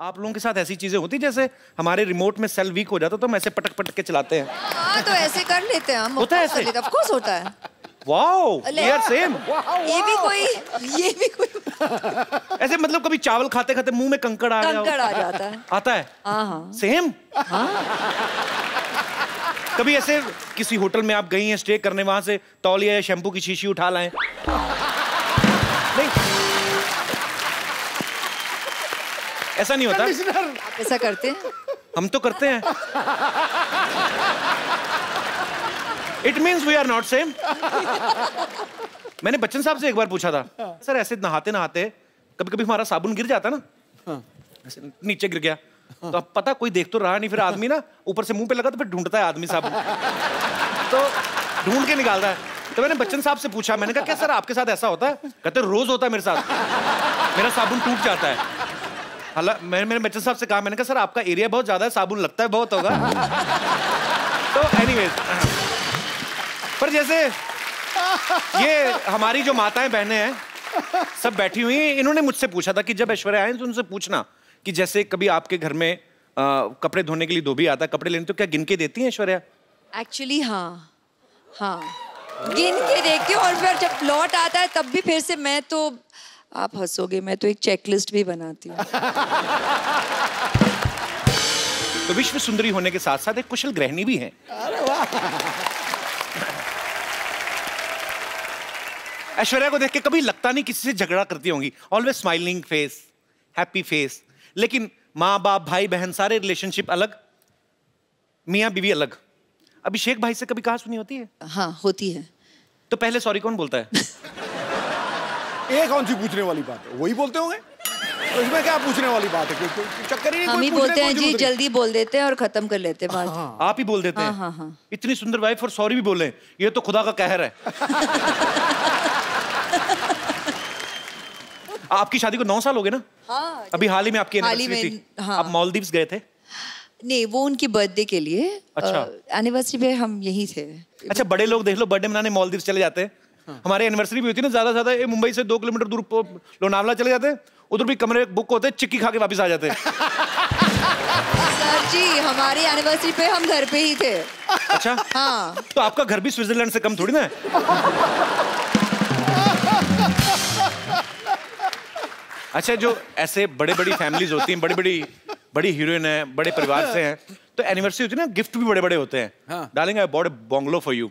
आप लोगों के साथ ऐसी चीजें होती जैसे हमारे रिमोट में सेल वीक हो जाता तो हम ऐसे पटक पटक के चलाते हैं? हाँ तो ऐसे कर लेते हैं हम। होता है ऐसे? ऑफ कोर्स होता है। Wow, we are same. ये भी कोई ऐसे मतलब कभी चावल खाते खाते मुंह में कंकड़ आ जाता है। आता है? हाँ। सेम? कभी ऐसे किसी होटल में आप गई हैं स्टे करने, वहां से तौलिया या शैम्पू की शीशी उठा लाएं? नहीं, ऐसा नहीं होता। आप ऐसा करते हैं? हम तो करते हैं। It means we are not same. मैंने बच्चन साहब से एक बार पूछा था, सर ऐसे नहाते नहाते कभी कभी हमारा साबुन गिर जाता ना, ऐसे नीचे गिर गया, तो अब पता कोई देख तो रहा नहीं, फिर आदमी ना ऊपर से मुंह पे लगा तो फिर ढूंढता है आदमी साबुन, तो ढूंढ के निकालता है। तो मैंने बच्चन साहब से पूछा, मैंने कहा क्या सर आपके साथ ऐसा होता है? कहते रोज होता है मेरे साथ, मेरा साबुन टूट जाता है। हालांकि मैंने बच्चन साहब से कहा, मैंने कहा सर आपका एरिया बहुत ज्यादा है, साबुन लगता है बहुत होगा। तो एनीवेज, पर जैसे ये हमारी जो माताएं बहनें हैं सब बैठी हुई हैं, इन्होंने मुझसे पूछा था कि जब ऐश्वर्या आए तो उनसे पूछना कि जैसे कभी आपके घर में कपड़े धोने के लिए धोबी आता है कपड़े लेने, तो क्या गिन के देती हैं ऐश्वर्या? एक्चुअली हाँ, गिन के देखती हूँ, और फिर जब लौट आता है तब भी फिर से मैं तो, आप हंसोगे, मैं तो एक चेकलिस्ट भी बनाती हूँ। तो विश्व सुंदरी होने के साथ साथ एक कुशल गृहिणी भी हैं। ऐश्वर्या को देख के कभी लगता नहीं किसी से झगड़ा करती होंगी, always smiling face, happy face. लेकिन माँ बाप भाई बहन सारे रिलेशनशिप अलग, मियाँ बीवी अलग। अभिषेक भाई से कभी कहा सुनी होती है? हाँ होती है। तो पहले सॉरी कौन बोलता है? ये कौन सी पूछने वाली बात है, वही बोलते होंगे, तो इसमें क्या पूछने वाली बात है? चक्कर ही हम ही बोलते हैं जी, जल्दी बोल देते हैं और खत्म कर लेते हैं बात। आप ही बोल देते हैं? हाँ। इतनी सुंदर वाइफ और सॉरी भी बोले, ये तो खुदा का कहर है। आपकी शादी को 9 साल हो गए ना? हाँ, अभी हाल ही में आपकी एनिवर्सरी थी। हाँ। आप मालदीव्स गए थे? नहीं, वो उनकी बर्थडे के लिए। अच्छा। एनिवर्सरी पे हम यहीं थे। अच्छा, बड़े लोग देख लो बर्थडे मनाने मालदीव्स चले जाते हैं। हमारे एनिवर्सरी भी होती है ना, ज्यादा ज्यादा मुंबई से 2 किलोमीटर दूर लोनावला चले जाते हैं, उधर भी कमरे बुक होते हैं, चिक्की खा के वापस आ जाते हैं। सर जी, हमारी एनिवर्सरी पे हम घर पे ही थे। अच्छा हाँ। तो आपका घर भी स्विट्जरलैंड से कम थोड़ी ना है। अच्छा, जो ऐसे बड़े बड़ी फैमिलीज होती हैं, बड़ी हीरोइन है, बड़े परिवार से हैं, तो एनिवर्सरी होती है ना, गिफ्ट भी बड़े बड़े होते हैं। हाँ। Darling, I bought a bungalow for you.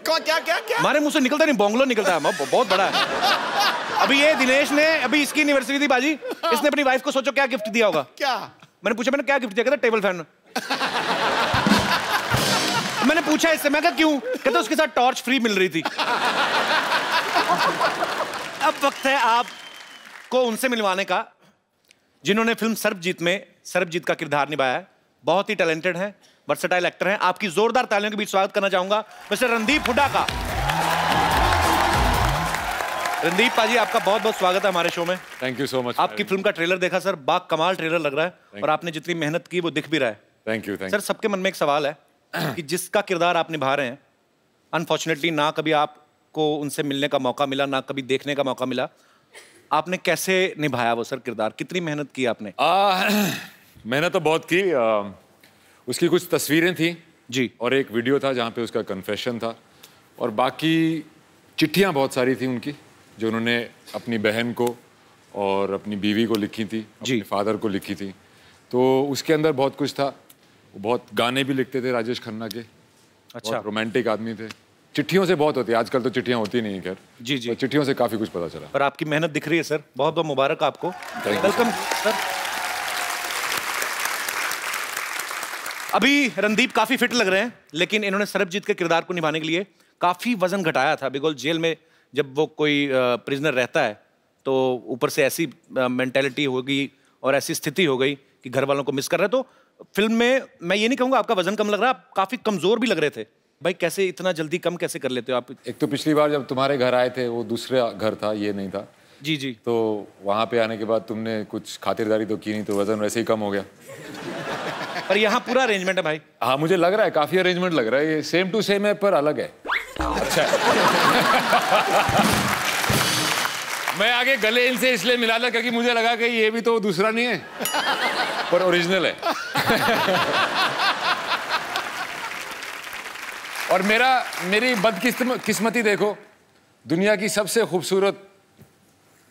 क्या? हमारे मुंह से निकलता नहीं, बंगलो निकलता है, बहुत बड़ा है। अभी ये दिनेश ने, अभी इसकी एनिवर्सरी थी बाजी, इसने अपनी वाइफ को सोचो क्या गिफ्ट दिया होगा? क्या? मैंने पूछा, मैंने क्या गिफ्ट दिया? कहता टेबल फैन। मैंने पूछा इससे, मैं कहा क्यों? कहता उसके साथ टॉर्च फ्री मिल रही थी। अब वक्त है आपको उनसे मिलवाने का जिन्होंने फिल्म सरबजीत में सरबजीत का किरदार निभाया है। बहुत ही टैलेंटेड है, वर्सेटाइल एक्टर हैं। आपकी जोरदार तालियों के बीच स्वागत करना चाहूंगा मिस्टर रणदीप हुड्डा का। रणदीप पाजी, आपका बहुत बहुत स्वागत है हमारे शो में। Thank you so much. आपकी फिल्म का ट्रेलर देखा सर, बाग कमाल ट्रेलर लग रहा है, और आपने जितनी मेहनत की वो दिख भी रहा है। Thank you. सर, सबके मन में एक सवाल है कि जिसका किरदार आप निभा रहे हैं, अनफॉर्चुनेटली ना कभी आपको उनसे मिलने का मौका मिला, ना कभी देखने का मौका मिला, आपने कैसे निभाया वो सर किरदार? कितनी मेहनत की आपने? मैंने तो बहुत की। उसकी कुछ तस्वीरें थी जी, और एक वीडियो था जहाँ पे उसका कन्फेशन था, और बाकी चिट्ठियाँ बहुत सारी थी उनकी जो उन्होंने अपनी बहन को और अपनी बीवी को लिखी थी, अपने फादर को लिखी थी। तो उसके अंदर बहुत कुछ था। वो बहुत गाने भी लिखते थे राजेश खन्ना के। अच्छा, रोमांटिक आदमी थे। चिट्ठियों से बहुत होती है, आजकल तो चिट्ठियाँ होती नहीं है खैर। जी जी, चिट्ठियों से काफी कुछ पता चला। पर आपकी मेहनत दिख रही है सर, बहुत बहुत मुबारक आपको। Welcome sir. अभी रणदीप काफी फिट लग रहे हैं, लेकिन इन्होंने सरबजीत के किरदार को निभाने के लिए काफी वजन घटाया था, बिकॉज जेल में जब वो कोई प्रिजनर रहता है तो ऊपर से ऐसी मेंटेलिटी हो गई और ऐसी स्थिति हो गई कि घर वालों को मिस कर रहे। तो फिल्म में मैं ये नहीं कहूँगा आपका वजन कम लग रहा, आप काफी कमजोर भी लग रहे थे। भाई कैसे इतना जल्दी कम कैसे कर लेते हो आप? एक तो पिछली बार जब तुम्हारे घर आए थे वो दूसरा घर था, ये नहीं था। जी जी। तो वहाँ पे आने के बाद तुमने कुछ खातिरदारी तो की नहीं, तो वजन वैसे ही कम हो गया। पर यहाँ पूरा अरेंजमेंट है भाई। हाँ, मुझे लग रहा है काफी अरेंजमेंट लग रहा है। ये सेम टू सेम है पर अलग है। अच्छा है। मैं आगे गले इनसे इसलिए मिला था क्योंकि मुझे लगा कि ये भी तो दूसरा नहीं है, पर ओरिजिनल है। और मेरी बदकिस्मती देखो, दुनिया की सबसे खूबसूरत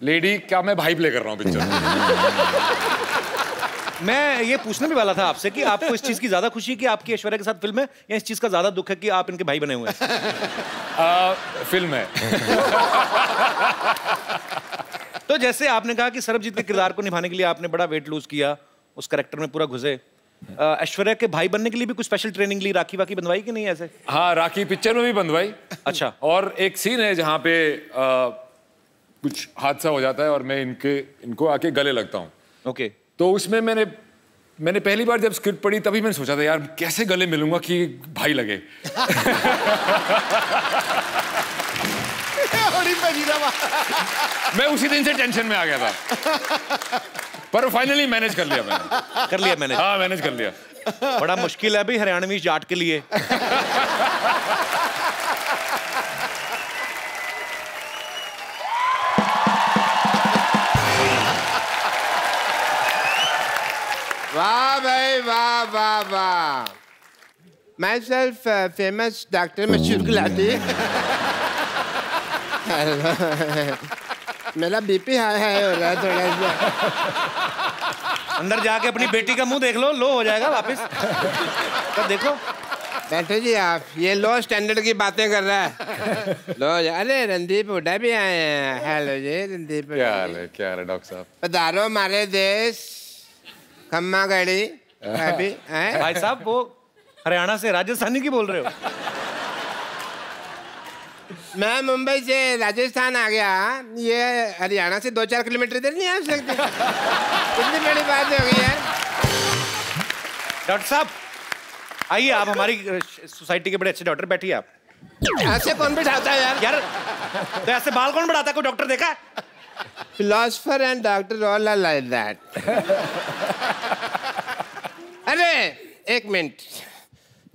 लेडी का मैं भाई प्ले कर रहा हूँ पिक्चर। मैं ये पूछने भी वाला था आपसे कि आपको इस चीज की ज्यादा खुशी है कि आपकी ऐश्वर्या के साथ फिल्म है, या इस चीज का ज्यादा दुख है कि आप इनके भाई बने हुए हैं? फिल्म है। तो जैसे आपने कहा कि सरबजीत के किरदार को निभाने के लिए आपने बड़ा वेट लूज किया, उस कैरेक्टर में पूरा घुसे, ऐश्वर्या के भाई बनने के लिए भी कुछ स्पेशल ट्रेनिंग ली, राखी वाकी बंधवाई कि नहीं ऐसे? हाँ, राखी पिक्चर में भी बंधवाई। अच्छा। और एक सीन है जहाँ पे कुछ हादसा हो जाता है और मैं इनको आके गले लगता हूँ। ओके। तो उसमें मैंने पहली बार जब स्क्रिप्ट पढ़ी तभी मैंने सोचा था यार कैसे गले मिलूंगा कि भाई लगे। मैं उसी दिन से टेंशन में आ गया था, पर फाइनली मैनेज कर लिया मैंने। कर लिया मैंने? हाँ, मैनेज कर लिया। बड़ा मुश्किल है भाई हरियाणवी जाट के लिए। वाह भाई वाह वाह वाह। माई सेल्फ फेमस डॉक्टर मशहूर गुलाटी। मेरा बीपी हाई हो रहा है थोड़ा सा। अंदर जाके अपनी बेटी का मुंह देख लो हो जाएगा वापस। तो देखो। बैठो जी आप, ये लो स्टैंडर्ड की बातें कर रहा है। लो अरे रणदीप हुड्डा भी आए हैं। हेलो जी रणदीप। क्या हाल है डॉक्टर साहब? पधारो हमारे देश। खम्मा गड़ी अभी भाई साहब वो हरियाणा से राजस्थानी की बोल रहे हो? मैं मुंबई से राजस्थान आ गया, ये हरियाणा से 2-4 किलोमीटर इधर नहीं आ सकते। इतनी बड़ी बात हो गई यार। डॉक्टर साहब आइए, आप हमारी सोसाइटी के बड़े अच्छे डॉक्टर, बैठिए आप। ऐसे कौन बिठाता है यार? तो ऐसे बाल कौन बढ़ाता है? कोई डॉक्टर देखा है? Philosopher and doctor all are like that. अरे एक मिनट,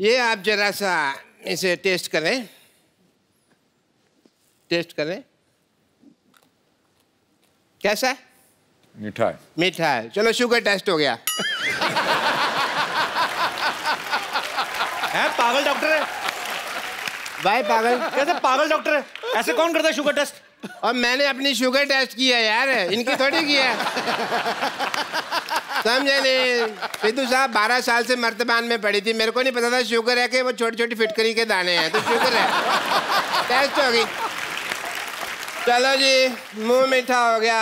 ये आप जरा सा इसे टेस्ट करें। कैसा है? मीठा है। मीठा है। चलो शुगर टेस्ट हो गया। है पागल डॉक्टर है भाई पागल कैसे? पागल डॉक्टर है, ऐसे कौन करता है शुगर टेस्ट? और मैंने अपनी शुगर टेस्ट किया यार, इनकी थोड़ी किया। समझे नहीं? सिद्धू साहब 12 साल से मर्तबान में पड़ी थी, मेरे को नहीं पता था शुगर है कि वो छोटी छोटी फिटकरी के दाने हैं। तो शुगर है, टेस्ट हो गई। चलो जी, मुंह मीठा हो गया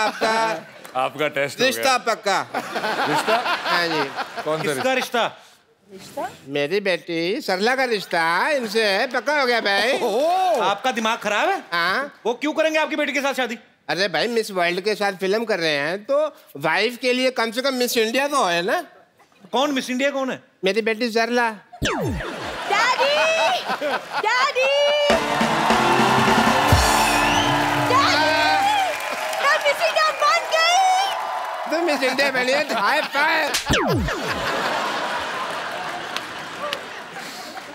आपका टेस्ट रिश्ता पक्का। रिश्ता? हाँ जी। कौन सा किसका रिश्ता? मेरी बेटी सरला का रिश्ता इनसे पक्का हो गया भाई। आपका दिमाग खराब है? हाँ। वो क्यों करेंगे आपकी बेटी के साथ शादी? अरे भाई मिस वर्ल्ड के साथ फिल्म कर रहे हैं तो वाइफ के लिए कम से कम मिस इंडिया तो है ना। कौन मिस इंडिया कौन है? मेरी बेटी सरला। डैडी! डैडी! मिस इंडिया बन गई। तो मिस इंडिया बनी है। हाय फाइव।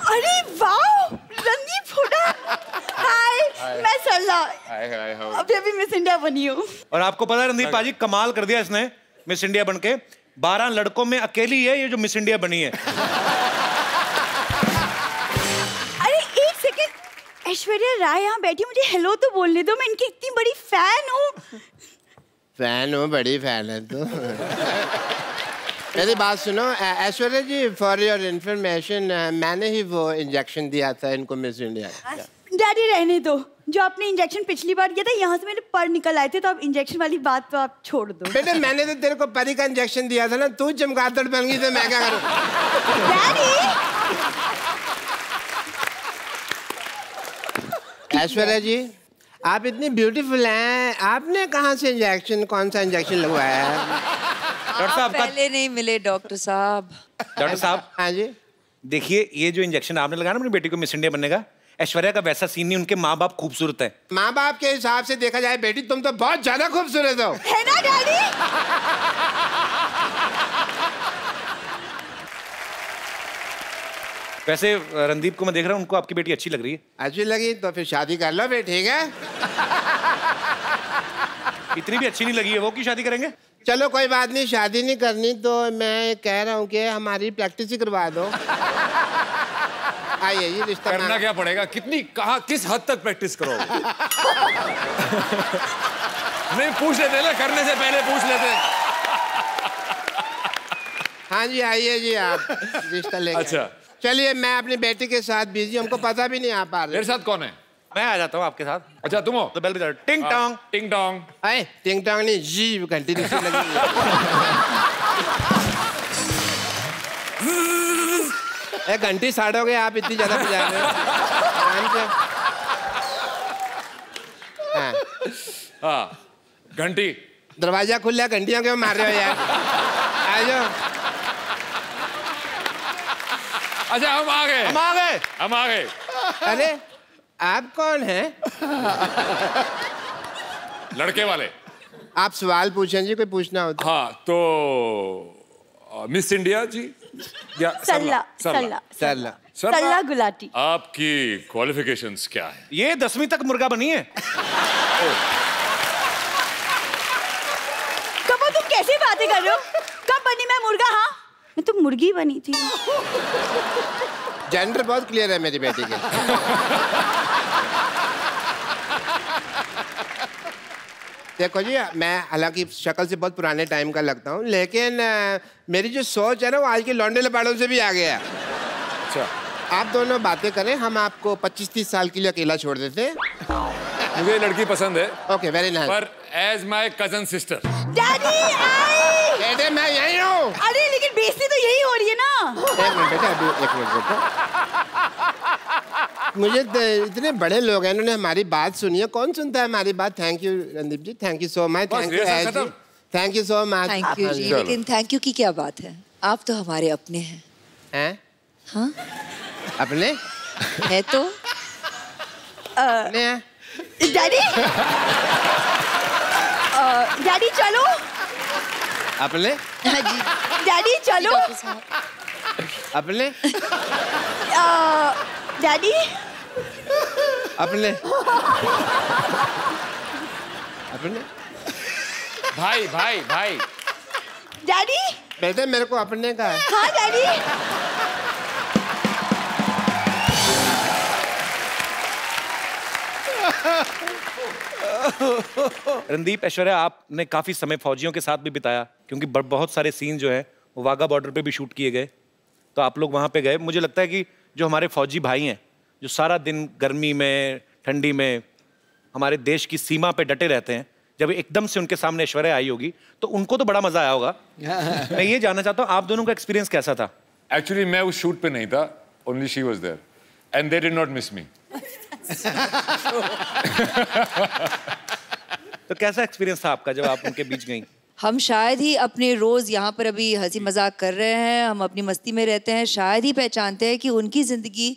अरे वाह, रणदीप हुड्डा। हाय, मैं सरला। अभी मिस इंडिया बनी हूँ। और आपको पता है रणदीप पाजी, कमाल कर दिया इसने मिस इंडिया बनके। 12 लड़कों में अकेली है ये जो मिस इंडिया बनी है। अरे एक सेकंड, ऐश्वर्या राय यहाँ बैठी, मुझे हेलो तो बोलने दो, मैं इनकी इतनी बड़ी फैन हूँ। फैन हूँ, बड़ी फैन है तू। मेरी बात सुनो ऐश्वर्या जी, फॉर योर इंफॉर्मेशन, मैंने ही वो इंजेक्शन दिया था इनको मिस इंडिया। डैडी रहने दो, जो आपने इंजेक्शन पिछली बार किया था यहाँ से मेरे पर निकल आए थे, तो अब इंजेक्शन वाली बात तो आप छोड़ दो। बेटे मैंने तो तेरे को परी का इंजेक्शन दिया था ना, तू चमगादड़ बन गई तो मैं क्या करूँ? डैडी! ऐश्वर्या जी आप इतनी ब्यूटीफुल हैं, आपने कहाँ से इंजेक्शन, कौन सा इंजेक्शन लगवाया है? डॉक्टर साहब पहले नहीं मिले डॉक्टर साहब। डॉक्टर साहब हाँ जी। देखिए, ये जो इंजेक्शन आपने लगाया ना अपनी बेटी को मिस इंडिया बनने का, ऐश्वर्या का वैसा सीन नहीं, उनके माँ बाप खूबसूरत है। माँ बाप के हिसाब से देखा जाए बेटी तुम तो बहुत ज्यादा खूबसूरत हो। है ना डैडी? वैसे रणदीप को मैं देख रहा हूँ, उनको आपकी बेटी अच्छी लग रही है। अच्छी लगी तो फिर शादी कर लो फिर, ठीक है? इतनी भी अच्छी नहीं लगी है वो कि शादी करेंगे? चलो कोई बात नहीं, शादी नहीं करनी तो मैं कह रहा हूँ कि हमारी प्रैक्टिस ही करवा दो। आइए ये रिश्ता करना क्या पड़ेगा? कितनी, कहाँ, किस हद तक प्रैक्टिस करोगे? नहीं पूछ लेते ना, करने से पहले पूछ लेते। हाँ जी आइए जी, आप रिश्ता लेके। अच्छा चलिए, मैं अपनी बेटी के साथ बिजी, हमको पता भी नहीं आ पा रहे। मेरे साथ कौन है? मैं आ जाता हूँ आपके साथ। अच्छा तुम हो? तो बेल बजा, टिंग टोंग। टिंग टोंग। आए टिंग टोंग नहीं, जी घंटी नीचे लगी है। घंटी साड़ोगे आप, इतनी ज्यादा बजा रहे हो। आराम से। हाँ हाँ घंटी। दरवाजा खुला, घंटियां क्यों मार रहे हो यार? आ जाओ। अच्छा हम आ गए, हम आ गए, हम आ गए। अरे आप कौन हैं? लड़के वाले। आप सवाल पूछें जी, कोई पूछना हो तो। हाँ तो मिस इंडिया जी या सरला सरला सरला सरला गुलाटी। आपकी क्वालिफिकेशंस क्या है? ये 10वीं तक मुर्गा बनी है। कबो तुम कैसी बातें कर रहे हो? कब बनी मैं मुर्गा? हाँ मैं तो मुर्गी बनी थी। जेंडर बहुत क्लियर है मेरी बेटी के। देखो जी, मैं हालांकि शक्ल से बहुत पुराने टाइम का लगता हूँ, लेकिन मेरी जो सोच है ना वो आज के लौंडे लपाड़ों से भी आ गया। अच्छा आप दोनों बातें करें, हम आपको 25-30 साल के लिए अकेला छोड़ देते हैं। मुझे ये लड़की पसंद है। Okay very nice. पर as my cousin sister. Daddy आई। बेटे मैं यही हूँ। अरे लेकिन बेइज्जती तो यही हो रही है ना। एक मिनट बेटा, अभी एक मिनट बेटा। मुझे इतने बड़े लोग हैं, इन्होंने हमारी बात सुनी है। कौन सुनता है हमारी बात? Thank you Randeep ji, thank you so much. Thank you, thank you so much. Thank you ji, लेकिन थैंक यू की क्या बात है? आप तो हमारे अपने हैं। हैं? हाँ अपने है तो। अपने हैं? डैडी डैडी चलो। अपने हाँ जी डैडी चलो। डॉक्टर साहब। अपने डैडी अपने अपने भाई भाई भाई। डैडी। बेटे मेरे को अपने का है। हाँ डैडी। रणदीप, ऐश्वर्या, आपने काफी समय फौजियों के साथ भी बिताया, क्योंकि बहुत सारे सीन जो है वो वाघा बॉर्डर पे भी शूट किए गए, तो आप लोग वहां पे गए। मुझे लगता है कि जो हमारे फौजी भाई हैं, जो सारा दिन गर्मी में ठंडी में हमारे देश की सीमा पे डटे रहते हैं, जब एकदम से उनके सामने ऐश्वर्या आई होगी तो उनको तो बड़ा मजा आया होगा। मैं ये जानना चाहता हूँ आप दोनों का एक्सपीरियंस कैसा था? एक्चुअली मैं उस शूट पे नहीं था, only she was there and they did not miss me. तो कैसा एक्सपीरियंस था आपका जब आप उनके बीच गई? हम शायद ही अपने रोज यहाँ पर अभी हंसी मजाक कर रहे हैं, हम अपनी मस्ती में रहते हैं, शायद ही पहचानते हैं कि उनकी जिंदगी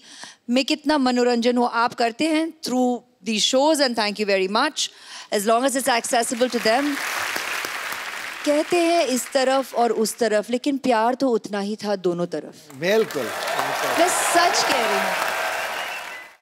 में कितना मनोरंजन हो। आप करते हैं through the shows and thank you very much, as long as it's accessible to them. कहते हैं इस तरफ और उस तरफ, लेकिन प्यार तो उतना ही था दोनों तरफ। बिल्कुल। मैं सच कह रही हूँ।